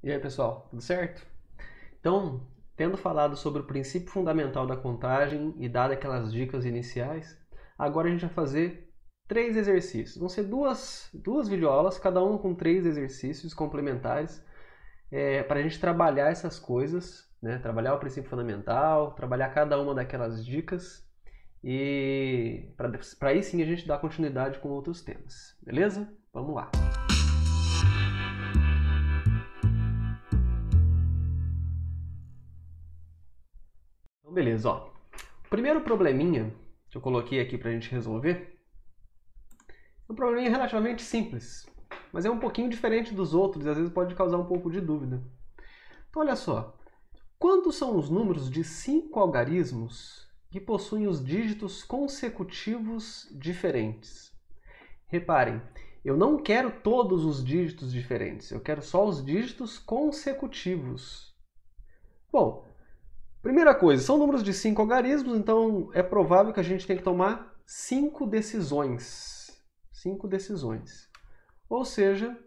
E aí, pessoal, tudo certo? Então, tendo falado sobre o princípio fundamental da contagem e dado aquelas dicas iniciais, agora a gente vai fazer três exercícios. Vão ser duas videoaulas, cada uma com três exercícios complementares, para a gente trabalhar essas coisas, né? Trabalhar o princípio fundamental, trabalhar cada uma daquelas dicas e para aí sim a gente dar continuidade com outros temas, beleza? Vamos lá! Então, beleza, ó. O primeiro probleminha que eu coloquei aqui para a gente resolver é um probleminha relativamente simples, mas é um pouquinho diferente dos outros e às vezes pode causar um pouco de dúvida. Então, olha só. Quantos são os números de 5 algarismos que possuem os dígitos consecutivos diferentes? Reparem, eu não quero todos os dígitos diferentes, eu quero só os dígitos consecutivos. Bom, primeira coisa, são números de 5 algarismos, então é provável que a gente tenha que tomar 5 decisões. 5 decisões. Ou seja,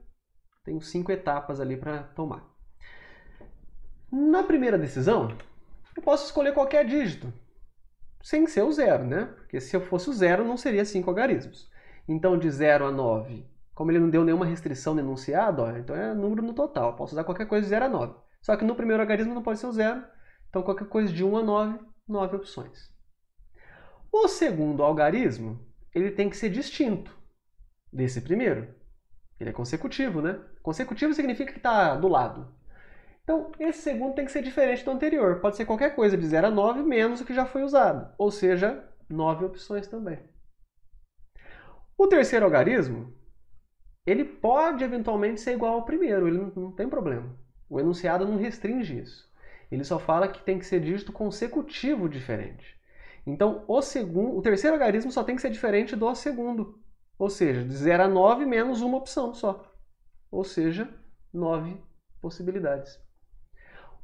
tenho 5 etapas ali para tomar. Na primeira decisão, eu posso escolher qualquer dígito, sem ser o zero, né? Porque se eu fosse o zero, não seria 5 algarismos. Então, de 0 a 9, como ele não deu nenhuma restrição no enunciado, ó, então é número no total. Eu posso usar qualquer coisa de 0 a 9. Só que no primeiro algarismo não pode ser o zero, então qualquer coisa de 1 a 9, 9 opções. O segundo algarismo, ele tem que ser distinto desse primeiro. Ele é consecutivo, né? Consecutivo significa que está do lado. Então, esse segundo tem que ser diferente do anterior. Pode ser qualquer coisa de 0 a 9 menos o que já foi usado. Ou seja, 9 opções também. O terceiro algarismo, ele pode eventualmente ser igual ao primeiro. Ele não tem problema. O enunciado não restringe isso. Ele só fala que tem que ser dígito consecutivo diferente. Então, o terceiro algarismo só tem que ser diferente do segundo. Ou seja, de 0 a 9 menos uma opção só. Ou seja, 9 possibilidades.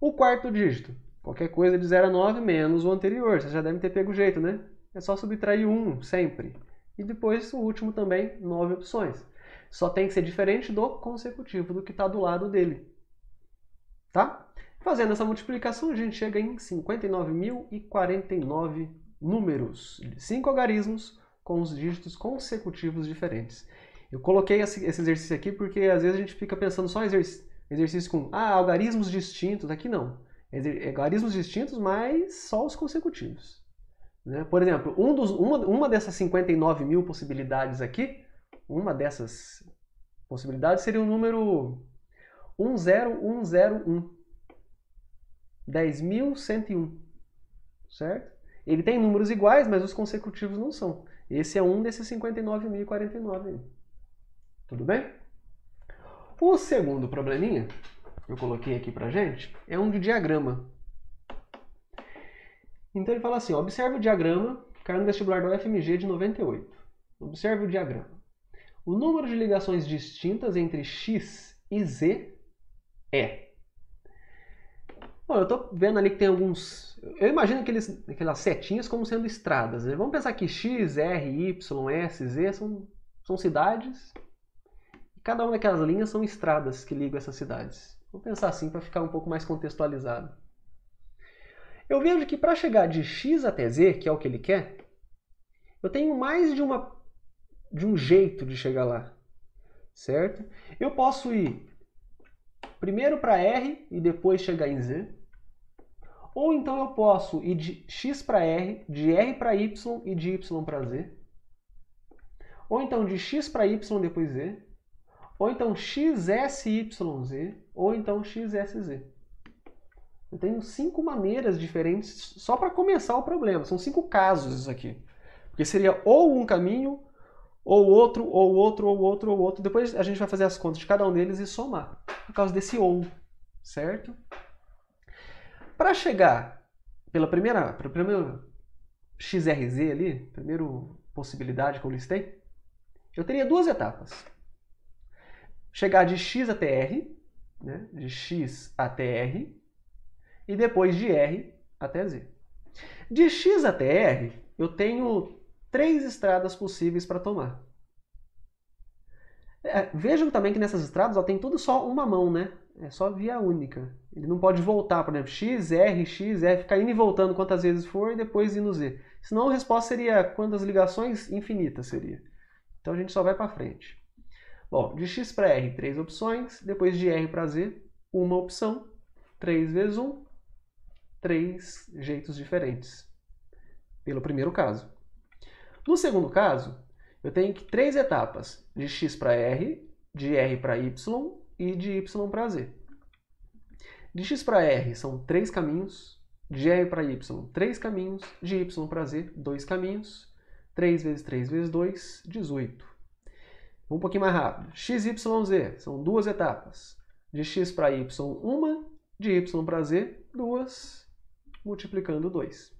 O quarto dígito, qualquer coisa de 0 a 9 menos o anterior. Vocês já devem ter pego o jeito, né? É só subtrair 1 sempre. E depois o último também, 9 opções. Só tem que ser diferente do consecutivo, do que está do lado dele. Tá? Fazendo essa multiplicação, a gente chega em 59.049 números, 5 algarismos com os dígitos consecutivos diferentes. Eu coloquei esse exercício aqui porque às vezes a gente fica pensando só em exercício com algarismos distintos. Aqui não. Algarismos distintos, mas só os consecutivos. Né? Por exemplo, uma dessas 59 mil possibilidades aqui, uma dessas possibilidades seria o número 10101. 10.101. Certo? Ele tem números iguais, mas os consecutivos não são. Esse é um desses 59.049. Tudo bem? O segundo probleminha que eu coloquei aqui pra gente é um de diagrama. Então ele fala assim, ó, observe o diagrama, caiu no vestibular da UFMG de 98. Observe o diagrama. O número de ligações distintas entre x e z é... Bom, eu estou vendo ali que tem alguns... Eu imagino aquelas setinhas como sendo estradas. Né? Vamos pensar que x, r, y, s, z são cidades. E cada uma daquelas linhas são estradas que ligam essas cidades. Vamos pensar assim para ficar um pouco mais contextualizado. Eu vejo que para chegar de x até z, que é o que ele quer, eu tenho mais de um jeito de chegar lá. Certo? Eu posso ir primeiro para R e depois chegar em Z. Ou então eu posso ir de X para R, de R para Y e de Y para Z. Ou então de X para Y depois Z. Ou então XSYZ. Ou então XSZ. Eu tenho 5 maneiras diferentes só para começar o problema. São 5 casos isso aqui. Porque seria ou um caminho, ou outro, ou outro, ou outro, ou outro. Depois a gente vai fazer as contas de cada um deles e somar. Por causa desse ou, certo? Para chegar pela primeira XRZ ali, primeira possibilidade que eu listei, eu teria duas etapas. Chegar de X até R, né? De X até R, e depois de R até Z. De X até R, eu tenho 3 estradas possíveis para tomar. Vejam também que nessas estradas ó, tem tudo só uma mão, né? É só via única. Ele não pode voltar, por exemplo, x, r, ficar indo e voltando quantas vezes for e depois ir no z. Senão a resposta seria quantas ligações? Infinita seria. Então a gente só vai para frente. Bom, de x para r, 3 opções. Depois de r para z, uma opção. 3 vezes 1, 3 jeitos diferentes. Pelo primeiro caso. No segundo caso, eu tenho que 3 etapas. De x para r, de r para y e de y para z. De x para r são 3 caminhos. De r para y, 3 caminhos. De y para z, 2 caminhos. 3 vezes 3 vezes 2, 18. Um pouquinho mais rápido. X, y, z são 2 etapas. De x para y, 1. De y para z, 2. Multiplicando 2.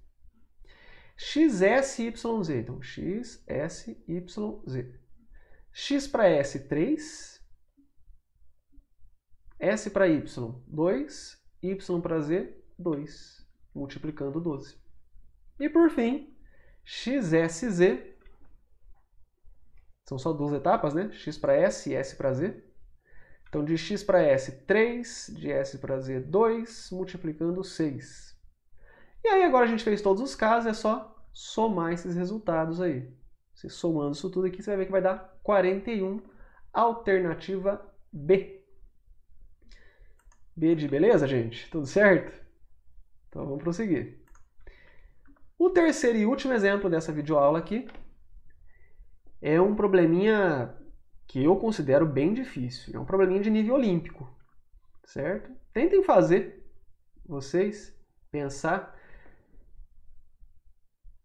X, S, Y, Z. Então, X, S, Y, Z. X para S, 3. S para Y, 2. Y para Z, 2. Multiplicando 12. E por fim, X, S, Z. São só 2 etapas, né? X para S e S para Z. Então, de X para S, 3. De S para Z, 2. Multiplicando 6. E aí, agora a gente fez todos os casos, é só somar esses resultados aí. Você somando isso tudo aqui, você vai ver que vai dar 41, alternativa B. B de beleza, gente? Tudo certo? Então vamos prosseguir. O terceiro e último exemplo dessa videoaula aqui é um probleminha que eu considero bem difícil. É um probleminha de nível olímpico, certo? Tentem fazer, vocês, pensar.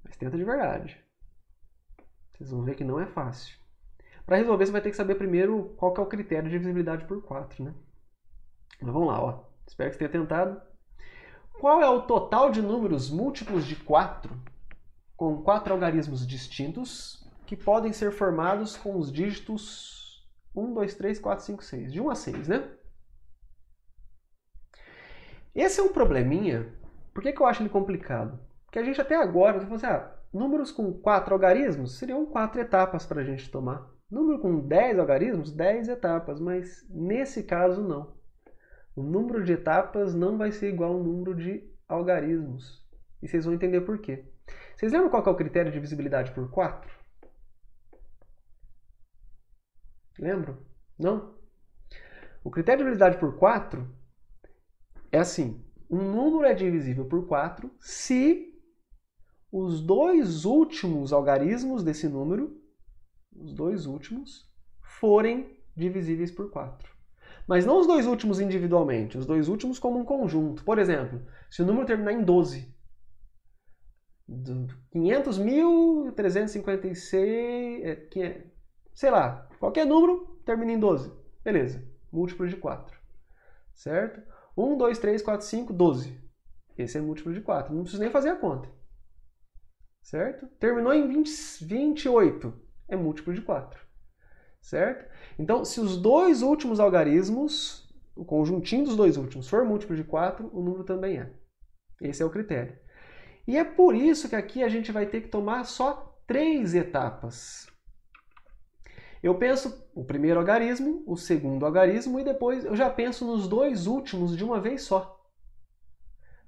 Mas tenta de verdade. Vocês vão ver que não é fácil. Para resolver, você vai ter que saber primeiro qual que é o critério de divisibilidade por 4, né? Mas vamos lá, ó. Espero que você tenha tentado. Qual é o total de números múltiplos de 4 com 4 algarismos distintos que podem ser formados com os dígitos 1, 2, 3, 4, 5, 6? De 1 a 6, né? Esse é um probleminha. Por que eu acho ele complicado? Porque a gente até agora, você fala assim, números com 4 algarismos seriam 4 etapas para a gente tomar. Número com 10 algarismos, 10 etapas, mas nesse caso não. O número de etapas não vai ser igual ao número de algarismos. E vocês vão entender por quê. Vocês lembram qual que é o critério de divisibilidade por 4? Lembram? Não? O critério de divisibilidade por 4 é assim. Um número é divisível por 4 se os dois últimos algarismos desse número, os dois últimos, forem divisíveis por 4. Mas não os dois últimos individualmente, os dois últimos como um conjunto. Por exemplo, se o número terminar em 12, 500.356, sei lá, qualquer número termina em 12. Beleza, múltiplo de 4. Certo? 1, 2, 3, 4, 5, 12. Esse é múltiplo de 4. Não preciso nem fazer a conta. Certo? Terminou em 28. É múltiplo de 4. Certo? Então, se os dois últimos algarismos, o conjuntinho dos dois últimos, for múltiplo de 4, o número também é. Esse é o critério. E é por isso que aqui a gente vai ter que tomar só 3 etapas. Eu penso o primeiro algarismo, o segundo algarismo e depois eu já penso nos dois últimos de uma vez só.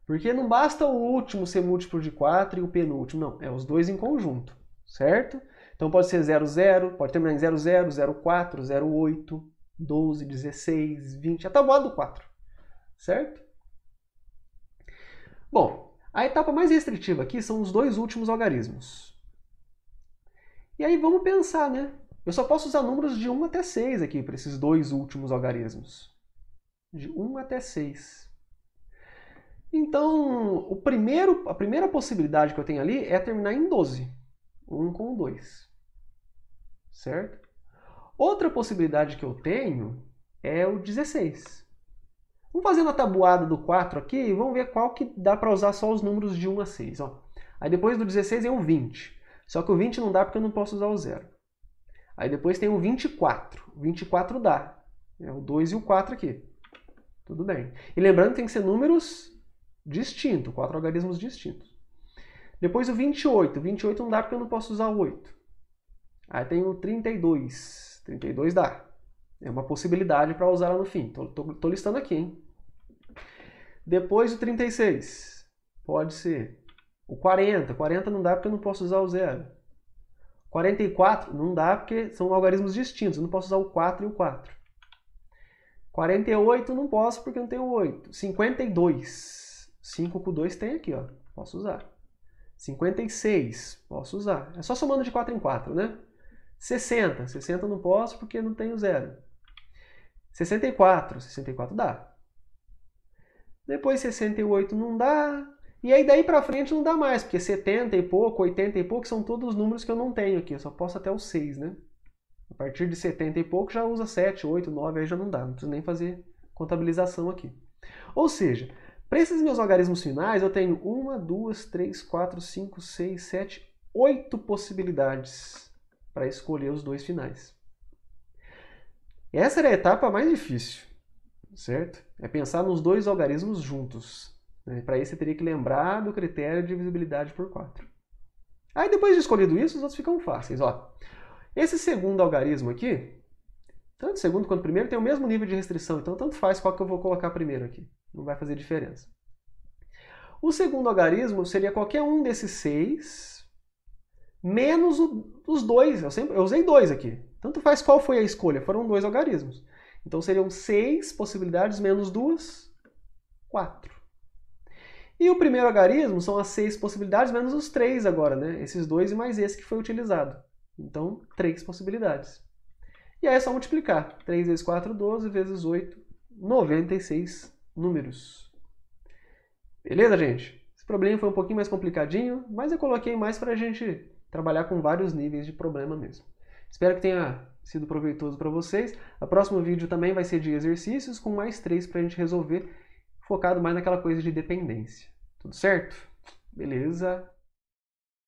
Porque não basta o último ser múltiplo de 4 e o penúltimo, não. É os dois em conjunto, certo? Então pode ser 0, 0, pode terminar em 0, 0, 0, 4, 0, 8, 12, 16, 20, a tabuada do 4, certo? Bom, a etapa mais restritiva aqui são os dois últimos algarismos. E aí vamos pensar, né? Eu só posso usar números de 1 até 6 aqui para esses dois últimos algarismos. De 1 até 6. Então, a primeira possibilidade que eu tenho ali é terminar em 12. 1 com 2. Certo? Outra possibilidade que eu tenho é o 16. Vamos fazer na tabuada do 4 aqui e vamos ver qual que dá para usar só os números de 1 a 6. Ó. Aí depois do 16 é o 20. Só que o 20 não dá porque eu não posso usar o 0. Aí depois tem o 24. O 24 dá. É o 2 e o 4 aqui. Tudo bem. E lembrando que tem que ser números distintos, 4 algarismos distintos. Depois o 28. O 28 não dá porque eu não posso usar o 8. Aí tem o 32. 32 dá. É uma possibilidade para usar lá no fim. Tô listando aqui, hein? Depois o 36. Pode ser o 40. 40 não dá porque eu não posso usar o 0. 44 não dá porque são algarismos distintos. Eu não posso usar o 4 e o 4. 48 não posso porque não tenho o 8. 52. 5 com 2 tem aqui, ó. Posso usar. 56. Posso usar. É só somando de 4 em 4, né? 60. 60 não posso porque não tenho 0. 64. 64 dá. Depois 68 não dá. E aí daí pra frente não dá mais, porque 70 e pouco, 80 e pouco são todos os números que eu não tenho aqui. Eu só posso até o 6, né? A partir de 70 e pouco já usa 7, 8, 9, aí já não dá. Não preciso nem fazer contabilização aqui. Ou seja, para esses meus algarismos finais, eu tenho 1, 2, 3, 4, 5, 6, 7, 8 possibilidades para escolher os dois finais. Essa era a etapa mais difícil, certo? É pensar nos dois algarismos juntos. Para isso, você teria que lembrar do critério de divisibilidade por 4. Aí, depois de escolhido isso, os outros ficam fáceis. Ó, esse segundo algarismo aqui, tanto o segundo quanto o primeiro, tem o mesmo nível de restrição. Então, tanto faz qual que eu vou colocar primeiro aqui. Não vai fazer diferença. O segundo algarismo seria qualquer um desses 6, menos os 2. Eu usei 2 aqui. Tanto faz qual foi a escolha. Foram 2 algarismos. Então, seriam 6 possibilidades menos 2, 4. E o primeiro algarismo são as 6 possibilidades menos os 3 agora, né? Esses 2 e mais esse que foi utilizado. Então, 3 possibilidades. E aí é só multiplicar. 3 vezes 4, 12, vezes 8, 96 números. Beleza, gente? Esse problema foi um pouquinho mais complicadinho, mas eu coloquei mais para a gente trabalhar com vários níveis de problema mesmo. Espero que tenha sido proveitoso para vocês. O próximo vídeo também vai ser de exercícios, com mais 3 para a gente resolver, focado mais naquela coisa de dependência. Tudo certo? Beleza?